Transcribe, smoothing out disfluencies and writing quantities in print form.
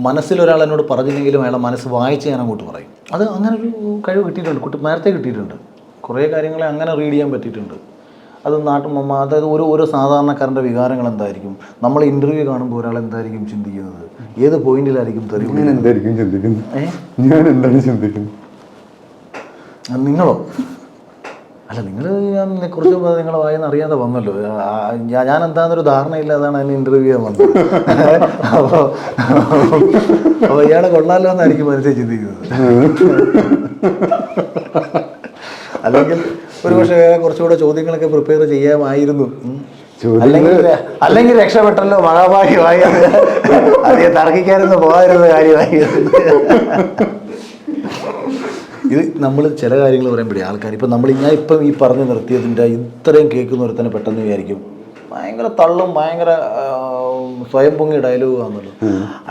മനസ്സിലൊരാൾ എന്നോട് പറഞ്ഞില്ലെങ്കിലും അയാളെ മനസ്സ് വായിച്ച് ഞാൻ അങ്ങോട്ട് പറയും. അത് അങ്ങനെ ഒരു കഴിവ് കിട്ടിയിട്ടുണ്ട്, നേരത്തെ കിട്ടിയിട്ടുണ്ട്. കുറേ കാര്യങ്ങളെ അങ്ങനെ റീഡ് ചെയ്യാൻ പറ്റിയിട്ടുണ്ട്. അത് അതായത് ഓരോ സാധാരണക്കാരൻ്റെ വികാരങ്ങൾ എന്തായിരിക്കും, നമ്മൾ ഇൻ്റർവ്യൂ കാണുമ്പോൾ ഒരാൾ എന്തായിരിക്കും ചിന്തിക്കുന്നത്, ഏത് പോയിന്റിലായിരിക്കും തെറിവ്, ഞാൻ എന്താണ് ചിന്തിക്കുന്നത്? നിങ്ങളോ? അല്ല, നിങ്ങൾ ഞാൻ കുറച്ച് നിങ്ങളെ വായെന്ന് അറിയാതെ വന്നല്ലോ. ഞാൻ എന്താണെന്നൊരു ധാരണയില്ലാതാണ് അതിന് ഇൻ്റർവ്യൂ ചെയ്യാൻ വന്നത്. അപ്പോൾ ഇയാളെ കൊള്ളാമല്ലോ എന്നായിരിക്കും മനസ്സിൽ ചിന്തിക്കുന്നത്. അല്ലെങ്കിൽ ഒരു പക്ഷേ കുറച്ചുകൂടെ ചോദ്യങ്ങളൊക്കെ പ്രിപ്പയർ ചെയ്യാമായിരുന്നു. അല്ലെങ്കിൽ രക്ഷപ്പെട്ടല്ലോ, മഹാഭാഗ്യമായി. അധികം തർക്കിക്കാനൊന്നും പോകാതിരുന്ന കാര്യമായി. ഇത് നമ്മൾ ചില കാര്യങ്ങൾ പറയുമ്പോഴേ ആൾക്കാർ ഇപ്പം ഞാൻ ഇപ്പം ഈ പറഞ്ഞു നിർത്തിയതിൻ്റെ ഇത്രയും കേൾക്കുന്നവർ തന്നെ പെട്ടെന്ന് വിചാരിക്കും ഭയങ്കര തള്ളും ഭയങ്കര സ്വയം പൊങ്ങി ഡയലോഗ് ആണല്ലോ. ആ